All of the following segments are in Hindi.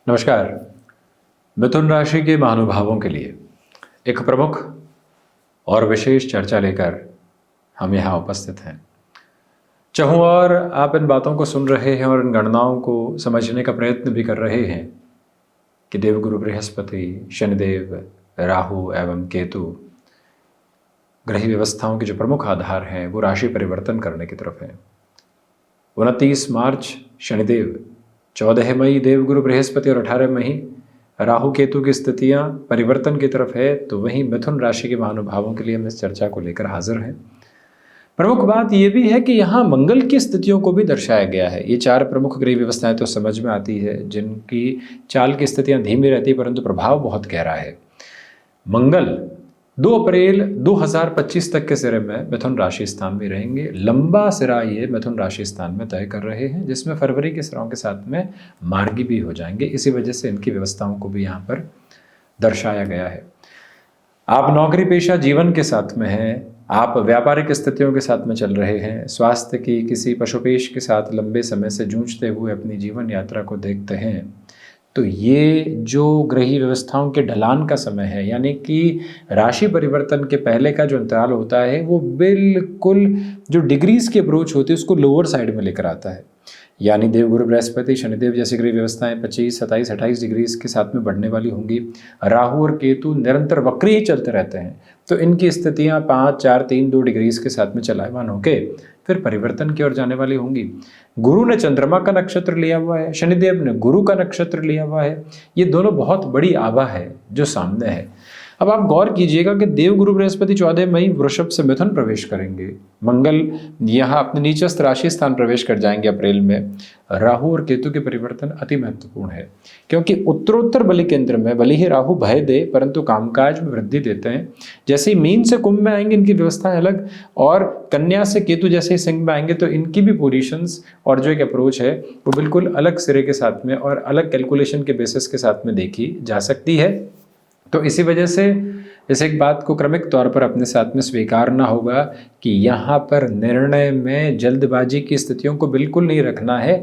नमस्कार। मिथुन राशि के महानुभावों के लिए एक प्रमुख और विशेष चर्चा लेकर हम यहाँ उपस्थित हैं। चाहूँ और आप इन बातों को सुन रहे हैं और इन गणनाओं को समझने का प्रयत्न भी कर रहे हैं कि देवगुरु बृहस्पति, शनिदेव, राहु एवं केतु ग्रही व्यवस्थाओं के जो प्रमुख आधार हैं वो राशि परिवर्तन करने की तरफ हैं। 29 मार्च शनिदेव, 14 मई देवगुरु बृहस्पति और 18 मई राहु केतु की स्थितियां परिवर्तन की तरफ है। तो वहीं मिथुन राशि के महानुभावों के लिए हम इस चर्चा को लेकर हाजिर हैं। प्रमुख बात यह भी है कि यहाँ मंगल की स्थितियों को भी दर्शाया गया है। ये 4 प्रमुख ग्रह व्यवस्थाएं तो समझ में आती है, जिनकी चाल की स्थितियां धीमी रहती है परंतु प्रभाव बहुत गहरा है। मंगल 2 अप्रैल 2025 तक के सिरे में मिथुन राशि स्थान में रहेंगे। लंबा सिरा ये मिथुन राशि स्थान में तय कर रहे हैं, जिसमें फरवरी के सिरों के साथ में मार्गी भी हो जाएंगे। इसी वजह से इनकी व्यवस्थाओं को भी यहाँ पर दर्शाया गया है। आप नौकरी पेशा जीवन के साथ में हैं, आप व्यापारिक स्थितियों के साथ में चल रहे हैं, स्वास्थ्य की किसी पशुपेश के साथ लंबे समय से जूझते हुए अपनी जीवन यात्रा को देखते हैं, तो ये जो ग्रही व्यवस्थाओं के ढलान का समय है, यानी कि राशि परिवर्तन के पहले का जो अंतराल होता है वो बिल्कुल जो डिग्रीज की अप्रोच होती है उसको लोअर साइड में लेकर आता है। यानी देवगुरु बृहस्पति, शनिदेव जैसी ग्रही व्यवस्थाएं 25, 27, 28 डिग्रीज के साथ में बढ़ने वाली होंगी। राहु और केतु निरंतर वक्री ही चलते रहते हैं, तो इनकी स्थितियां 5, 4, 3, 2 डिग्रीज के साथ में चलायमान होके फिर परिवर्तन की ओर जाने वाली होंगी। गुरु ने चंद्रमा का नक्षत्र लिया हुआ है, शनिदेव ने गुरु का नक्षत्र लिया हुआ है। ये दोनों बहुत बड़ी आभा है जो सामने है। अब आप गौर कीजिएगा कि देवगुरु बृहस्पति 14 मई वृषभ से मिथुन प्रवेश करेंगे। मंगल यहाँ अपने नीचस्थ राशि स्थान प्रवेश कर जाएंगे अप्रैल में। राहु और केतु के परिवर्तन अति महत्वपूर्ण है, क्योंकि उत्तरोत्तर बलि केंद्र में भले ही राहु भय दे परंतु कामकाज में वृद्धि देते हैं। जैसे ही मीन से कुंभ में आएंगे इनकी व्यवस्थाएं अलग, और कन्या से केतु जैसे ही सिंह में आएंगे तो इनकी भी पोजीशंस और जो एक अप्रोच है वो बिल्कुल अलग सिरे के साथ में और अलग कैलकुलेशन के बेसिस के साथ में देखी जा सकती है। तो इसी वजह से इस एक बात को क्रमिक तौर पर अपने साथ में स्वीकारना होगा कि यहाँ पर निर्णय में जल्दबाजी की स्थितियों को बिल्कुल नहीं रखना है।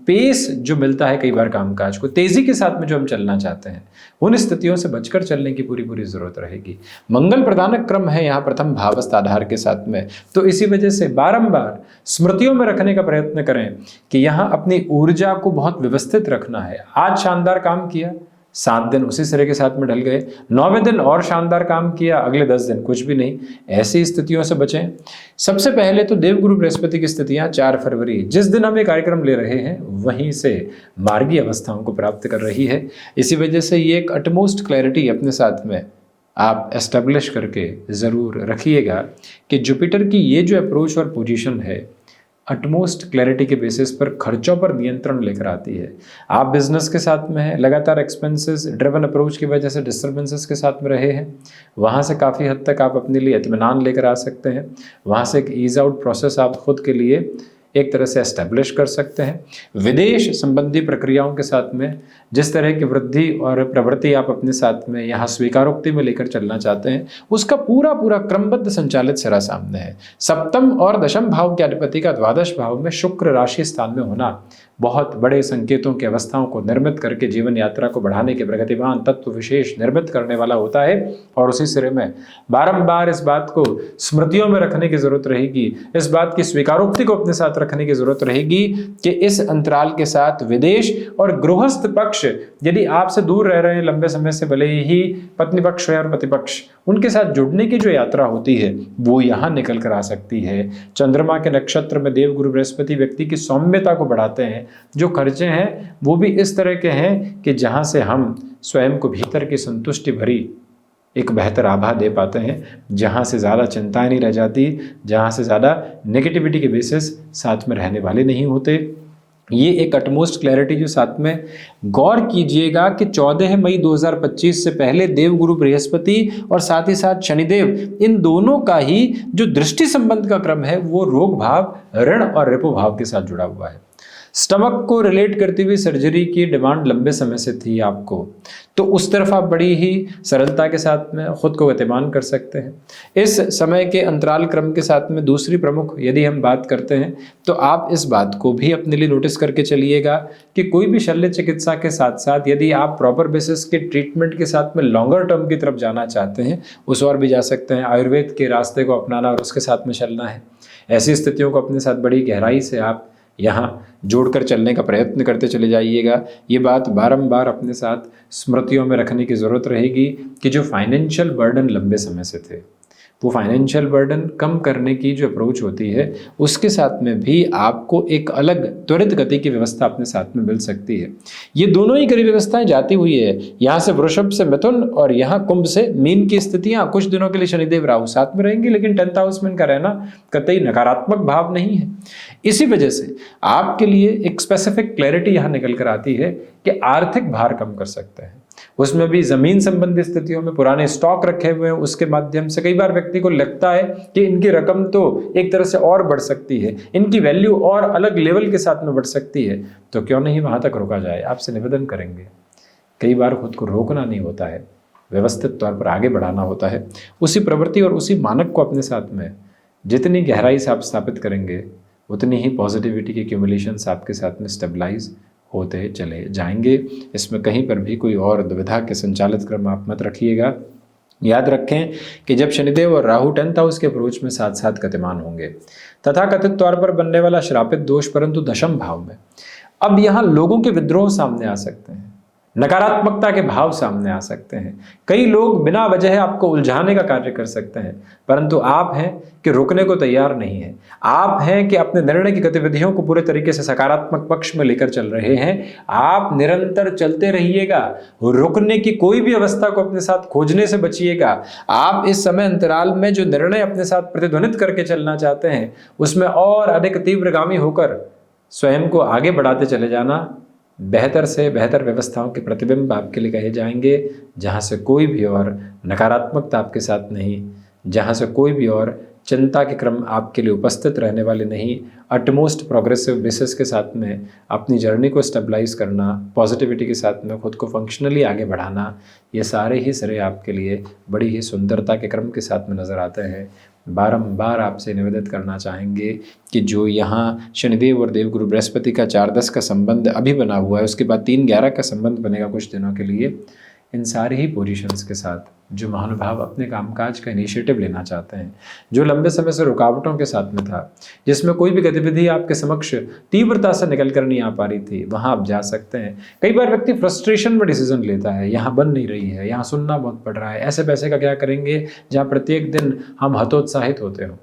पेस जो मिलता है कई बार कामकाज को, तेजी के साथ में जो हम चलना चाहते हैं, उन स्थितियों से बचकर चलने की पूरी जरूरत रहेगी। मंगल प्रधानक क्रम है यहाँ प्रथम भावस्थ आधार के साथ में, तो इसी वजह से बारंबार स्मृतियों में रखने का प्रयत्न करें कि यहाँ अपनी ऊर्जा को बहुत व्यवस्थित रखना है। आज शानदार काम किया, 7 दिन उसी सिरे के साथ में ढल गए, 9वें दिन और शानदार काम किया, अगले 10 दिन कुछ भी नहीं। ऐसी स्थितियों से बचें। सबसे पहले तो देवगुरु बृहस्पति की स्थितियां 4 फरवरी जिस दिन हम ये कार्यक्रम ले रहे हैं वहीं से मार्गी अवस्थाओं को प्राप्त कर रही है। इसी वजह से ये एक अटमोस्ट क्लैरिटी अपने साथ में आप एस्टेब्लिश करके ज़रूर रखिएगा कि जुपिटर की ये जो अप्रोच और पोजीशन है अटमोस्ट क्लैरिटी के बेसिस पर खर्चों पर नियंत्रण लेकर आती है। आप बिजनेस के साथ में हैं, लगातार एक्सपेंसेस ड्रिवन अप्रोच की वजह से डिस्टर्बेंसेस के साथ में रहे हैं, वहाँ से काफ़ी हद तक आप अपने लिए इत्मीनान लेकर आ सकते हैं। वहाँ से एक ईज आउट प्रोसेस आप खुद के लिए एक तरह से एस्टेब्लिश कर सकते हैं। विदेश संबंधी प्रक्रियाओं के साथ में जिस तरह की वृद्धि और प्रवृत्ति आप अपने साथ में यहाँ स्वीकारोक्ति में लेकर चलना चाहते हैं, उसका पूरा क्रमबद्ध संचालित सिरा सामने है। सप्तम और दशम भाव के अधिपति का द्वादश भाव में शुक्र राशि स्थान में होना बहुत बड़े संकेतों की अवस्थाओं को निर्मित करके जीवन यात्रा को बढ़ाने के प्रगतिवान तत्व विशेष निर्मित करने वाला होता है। और उसी सिरे में बारंबार इस बात को स्मृतियों में रखने की जरूरत रहेगी, इस बात की स्वीकारोक्ति को अपने साथ रखने की जरूरत रहेगी कि इस अंतराल के साथ विदेश और गृहस्थ पक्ष यदि आपसे दूर रह रहे हैं लंबे समय से, भले ही पत्नी पक्ष है और पति पक्ष, उनके साथ जुड़ने की जो यात्रा होती है वो यहाँ निकल कर आ सकती है। चंद्रमा के नक्षत्र में देवगुरु बृहस्पति व्यक्ति की सौम्यता को बढ़ाते हैं। जो खर्चे हैं वो भी इस तरह के हैं कि जहाँ से हम स्वयं को भीतर की संतुष्टि भरी एक बेहतर आभा दे पाते हैं, जहाँ से ज़्यादा चिंताएं नहीं रह जाती, जहाँ से ज़्यादा नेगेटिविटी के बेसिस साथ में रहने वाले नहीं होते। ये एक अटमोस्ट क्लैरिटी जो साथ में गौर कीजिएगा कि 14 मई 2025 से पहले देवगुरु बृहस्पति और साथ ही साथ शनिदेव, इन दोनों का ही जो दृष्टि संबंध का क्रम है वो रोग भाव, ऋण और रिपु भाव के साथ जुड़ा हुआ है। स्टमक को रिलेट करती हुई सर्जरी की डिमांड लंबे समय से थी आपको, तो उस तरफ आप बड़ी ही सरलता के साथ में खुद को गतिमान कर सकते हैं। इस समय के अंतराल क्रम के साथ में दूसरी प्रमुख यदि हम बात करते हैं तो आप इस बात को भी अपने लिए नोटिस करके चलिएगा कि कोई भी शल्य चिकित्सा के साथ साथ यदि आप प्रॉपर बेसिस के ट्रीटमेंट के साथ में लॉन्गर टर्म की तरफ जाना चाहते हैं, उस और भी जा सकते हैं। आयुर्वेद के रास्ते को अपनाना और उसके साथ में चलना है। ऐसी स्थितियों को अपने साथ बड़ी गहराई से आप यहाँ जोड़कर चलने का प्रयत्न करते चले जाइएगा। ये बात बारंबार अपने साथ स्मृतियों में रखने की ज़रूरत रहेगी कि जो फाइनेंशियल बर्डन लंबे समय से थे, वो फाइनेंशियल बर्डन कम करने की जो अप्रोच होती है उसके साथ में भी आपको एक अलग त्वरित गति की व्यवस्था अपने साथ में मिल सकती है। ये दोनों ही गति व्यवस्थाएं जाती हुई है, यहाँ से वृषभ से मिथुन और यहाँ कुंभ से मीन की स्थितियां। कुछ दिनों के लिए शनिदेव राहु साथ में रहेंगे, लेकिन 10th हाउस में इनका रहना कतई नकारात्मक भाव नहीं है। इसी वजह से आपके लिए एक स्पेसिफिक क्लैरिटी यहाँ निकल कर आती है कि आर्थिक भार कम कर सकते हैं। उसमें भी जमीन संबंधी स्थितियों में पुराने स्टॉक रखे हुए हैं, उसके माध्यम से कई बार व्यक्ति को लगता है कि इनकी रकम तो एक तरह से और बढ़ सकती है, इनकी वैल्यू और अलग लेवल के साथ में बढ़ सकती है, तो क्यों नहीं वहां तक रोका जाए। आपसे निवेदन करेंगे, कई बार खुद को रोकना नहीं होता है, व्यवस्थित तौर पर आगे बढ़ाना होता है। उसी प्रवृत्ति और उसी मानक को अपने साथ में जितनी गहराई से आप स्थापित करेंगे, उतनी ही पॉजिटिविटी के एक्यूमुलेशंस आपके साथ में स्टेबलाइज होते चले जाएंगे। इसमें कहीं पर भी कोई और दुविधा के संचालित क्रम आप मत रखिएगा। याद रखें कि जब शनिदेव और राहु 10th हाउस के अप्रोच में साथ साथ गतिमान होंगे, तथा कथित तौर पर बनने वाला श्रापित दोष परंतु दशम भाव में, अब यहाँ लोगों के विद्रोह सामने आ सकते हैं, नकारात्मकता के भाव सामने आ सकते हैं। कई लोग बिना वजह आपको उलझाने का कार्य कर सकते हैं, परंतु आप हैं कि रुकने को तैयार नहीं है। आप हैं कि अपने निर्णय की गतिविधियों को पूरे तरीके से सकारात्मक पक्ष में लेकर चल रहे हैं। आप निरंतर चलते रहिएगा, रुकने की कोई भी अवस्था को अपने साथ खोजने से बचिएगा। आप इस समय अंतराल में जो निर्णय अपने साथ प्रतिध्वनित करके चलना चाहते हैं, उसमें और अधिक तीव्रगामी होकर स्वयं को आगे बढ़ाते चले जाना। बेहतर से बेहतर व्यवस्थाओं के प्रतिबिंब आपके लिए कहे जाएंगे, जहाँ से कोई भी और नकारात्मकता आपके साथ नहीं, जहाँ से कोई भी और चिंता के क्रम आपके लिए उपस्थित रहने वाले नहीं। अटमोस्ट प्रोग्रेसिव बेसिस के साथ में अपनी जर्नी को स्टेबलाइज करना, पॉजिटिविटी के साथ में खुद को फंक्शनली आगे बढ़ाना, ये सारे ही सिरे आपके लिए बड़ी ही सुंदरता के क्रम के साथ में नज़र आते हैं। बारंबार आपसे निवेदित करना चाहेंगे कि जो यहाँ शनिदेव और देवगुरु बृहस्पति का 4-10 का संबंध अभी बना हुआ है, उसके बाद 3-11 का संबंध बनेगा कुछ दिनों के लिए। इन सारे ही पोजीशंस के साथ जो महानुभाव अपने कामकाज का इनिशिएटिव लेना चाहते हैं, जो लंबे समय से रुकावटों के साथ में था, जिसमें कोई भी गतिविधि आपके समक्ष तीव्रता से निकल कर नहीं आ पा रही थी, वहाँ आप जा सकते हैं। कई बार व्यक्ति फ्रस्ट्रेशन में डिसीजन लेता है, यहाँ बन नहीं रही है, यहाँ सुनना बहुत पड़ रहा है, ऐसे पैसे का क्या करेंगे जहाँ प्रत्येक दिन हम हतोत्साहित होते हो।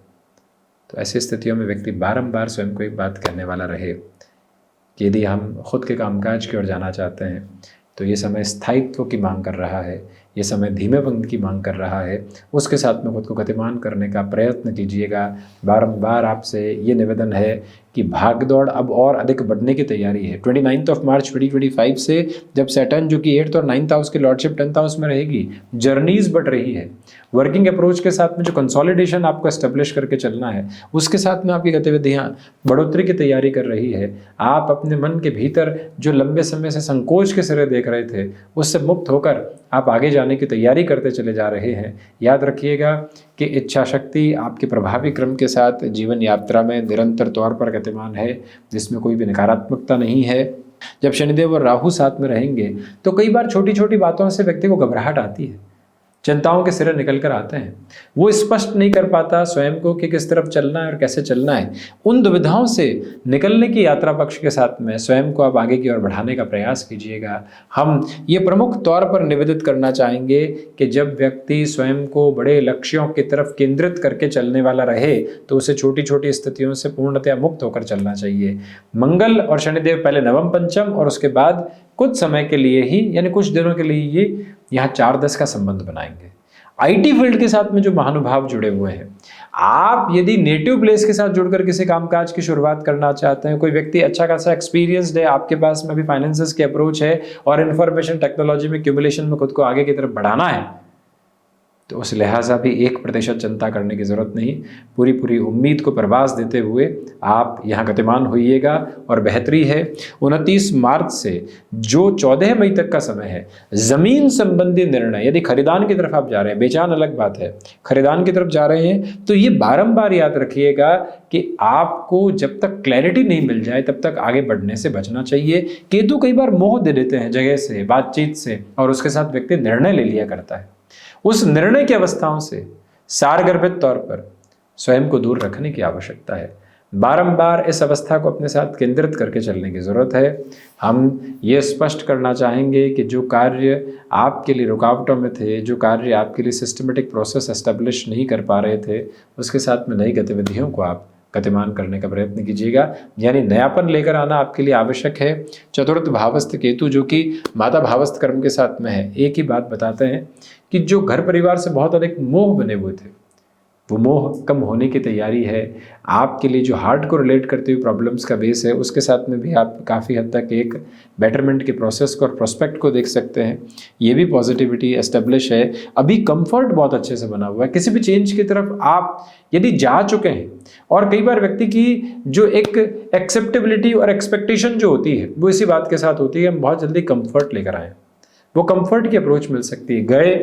तो ऐसी स्थितियों में व्यक्ति बारंबार स्वयं को एक बात कहने वाला रहे कि यदि हम खुद के कामकाज की ओर जाना चाहते हैं तो ये समय स्थायित्व की मांग कर रहा है, ये समय धीमेपन की मांग कर रहा है। उसके साथ में खुद को गतिमान करने का प्रयत्न कीजिएगा। बारंबार आपसे ये निवेदन है कि भागदौड़ अब और अधिक बढ़ने की तैयारी है। 29 मार्च 2025 से जब सैटर्न जो कि 8th और 9th हाउस की लॉर्डशिप 10th हाउस में रहेगी, जर्नीज बढ़ रही है। वर्किंग अप्रोच के साथ में जो कंसोलिडेशन आपको एस्टेब्लिश करके चलना है, उसके साथ में आपकी गतिविधियां बढ़ोतरी की तैयारी कर रही है। आप अपने मन के भीतर जो लंबे समय से संकोच के सिरे देख रहे थे, उससे मुक्त होकर आप आगे जाने की तैयारी करते चले जा रहे हैं। याद रखिएगा कि इच्छा शक्ति आपके प्रभावी क्रम के साथ जीवन यात्रा में निरंतर तौर पर गतिमान है, जिसमें कोई भी नकारात्मकता नहीं है। जब शनिदेव और राहु साथ में रहेंगे तो कई बार छोटी छोटी बातों से व्यक्ति को घबराहट आती है, चिंताओं के सिरे निकल कर आते हैं। वो स्पष्ट नहीं कर पाता स्वयं को कि किस तरफ चलना है और कैसे चलना है। उन दुविधाओं से निकलने की यात्रा पक्ष के साथ में स्वयं को आप आगे की ओर बढ़ाने का प्रयास कीजिएगा। हम ये प्रमुख तौर पर निवेदित करना चाहेंगे कि जब व्यक्ति स्वयं को बड़े लक्ष्यों की तरफ केंद्रित करके चलने वाला रहे तो उसे छोटी छोटी स्थितियों से पूर्णतया मुक्त होकर चलना चाहिए। मंगल और शनिदेव पहले नवम पंचम और उसके बाद कुछ समय के लिए ही, यानी कुछ दिनों के लिए ये यहाँ 4-10 का संबंध बनाएंगे। आईटी फील्ड के साथ में जो महानुभाव जुड़े हुए हैं, आप यदि नेटिव प्लेस के साथ जुड़कर किसी कामकाज की शुरुआत करना चाहते हैं, कोई व्यक्ति अच्छा खासा एक्सपीरियंस्ड है, आपके पास में भी फाइनेंसेस की अप्रोच है और इंफॉर्मेशन टेक्नोलॉजी में एक्यूमुलेशन में खुद को आगे की तरफ बढ़ाना है, तो उस लिहाजा भी 1% चिंता करने की ज़रूरत नहीं। पूरी पूरी उम्मीद को प्रवास देते हुए आप यहाँ गतिमान होइएगा। और बेहतरी है 29 मार्च से जो 14 मई तक का समय है, ज़मीन संबंधी निर्णय, यदि खरीदान की तरफ आप जा रहे हैं, बेचान अलग बात है, खरीदान की तरफ जा रहे हैं, तो ये बारंबार याद रखिएगा कि आपको जब तक क्लैरिटी नहीं मिल जाए तब तक आगे बढ़ने से बचना चाहिए। केतु कई बार मोह दे देते हैं जगह से, बातचीत से, और उसके साथ व्यक्ति निर्णय ले लिया करता है। उस निर्णय की अवस्थाओं से सारगर्भित तौर पर स्वयं को दूर रखने की आवश्यकता है। बारंबार इस अवस्था को अपने साथ केंद्रित करके चलने की ज़रूरत है। हम ये स्पष्ट करना चाहेंगे कि जो कार्य आपके लिए रुकावटों में थे, जो कार्य आपके लिए सिस्टमेटिक प्रोसेस एस्टेब्लिश नहीं कर पा रहे थे, उसके साथ में नई गतिविधियों को आप गतिमान करने का प्रयत्न कीजिएगा। यानी नयापन लेकर आना आपके लिए आवश्यक है। चतुर्थ भावस्थ केतु जो कि माता भावस्थ कर्म के साथ में है, एक ही बात बताते हैं कि जो घर परिवार से बहुत अधिक मोह बने हुए थे, वो मोह कम होने की तैयारी है। आपके लिए जो हार्ट को रिलेट करते हुए प्रॉब्लम्स का बेस है, उसके साथ में भी आप काफ़ी हद तक एक बेटरमेंट के प्रोसेस को और प्रोस्पेक्ट को देख सकते हैं। ये भी पॉजिटिविटी एस्टेब्लिश है। अभी कंफर्ट बहुत अच्छे से बना हुआ है। किसी भी चेंज की तरफ आप यदि जा चुके हैं, और कई बार व्यक्ति की जो एक एक्सेप्टेबिलिटी और एक्सपेक्टेशन जो होती है वो इसी बात के साथ होती है, हम बहुत जल्दी कंफर्ट लेकर आए, वो कंफर्ट की अप्रोच मिल सकती है। गए,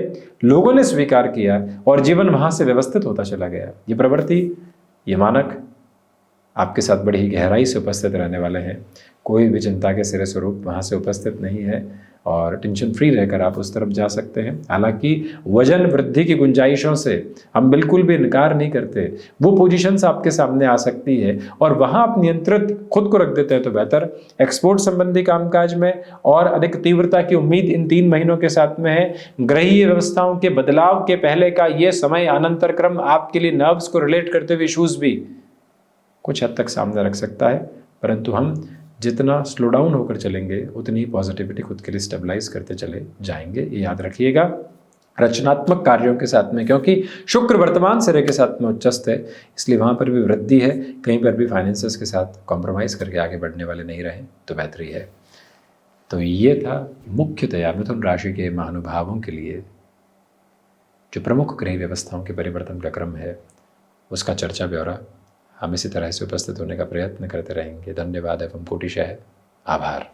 लोगों ने स्वीकार किया और जीवन वहां से व्यवस्थित होता चला गया। ये प्रवृत्ति, ये मानक आपके साथ बड़ी ही गहराई से उपस्थित रहने वाले हैं। कोई भी चिंता के सिरे स्वरूप वहाँ से उपस्थित नहीं है और टेंशन फ्री रहकर आप उस तरफ जा सकते हैं। हालांकि वजन वृद्धि की गुंजाइशों से हम बिल्कुल भी इनकार नहीं करते। वो पोजीशंस आपके सामने आ सकती है और वहाँ आप नियंत्रित खुद को रख देते हैं तो बेहतर। एक्सपोर्ट संबंधी कामकाज में और अधिक तीव्रता की उम्मीद इन 3 महीनों के साथ में है। ग्रहीय व्यवस्थाओं के बदलाव के पहले का ये समय अनंतर क्रम आपके लिए नर्व्स को रिलेट करते हुए इशूज भी कुछ हद तक सामने रख सकता है, परंतु हम जितना स्लो डाउन होकर चलेंगे उतनी ही पॉजिटिविटी खुद के लिए स्टेबलाइज करते चले जाएंगे। ये याद रखिएगा। रचनात्मक कार्यों के साथ में, क्योंकि शुक्र वर्तमान सिरे के साथ में उच्चस्थ है, इसलिए वहाँ पर भी वृद्धि है। कहीं पर भी फाइनेंसेस के साथ कॉम्प्रोमाइज़ करके आगे बढ़ने वाले नहीं रहें तो बेहतरी है। तो ये था मुख्यतया मिथुन राशि के महानुभावों के लिए जो प्रमुख ग्रह व्यवस्थाओं के परिवर्तन का क्रम है, उसका चर्चा ब्यौरा। हम इसी तरह से उपस्थित होने का प्रयत्न करते रहेंगे। धन्यवाद एवं कोटिशः आभार।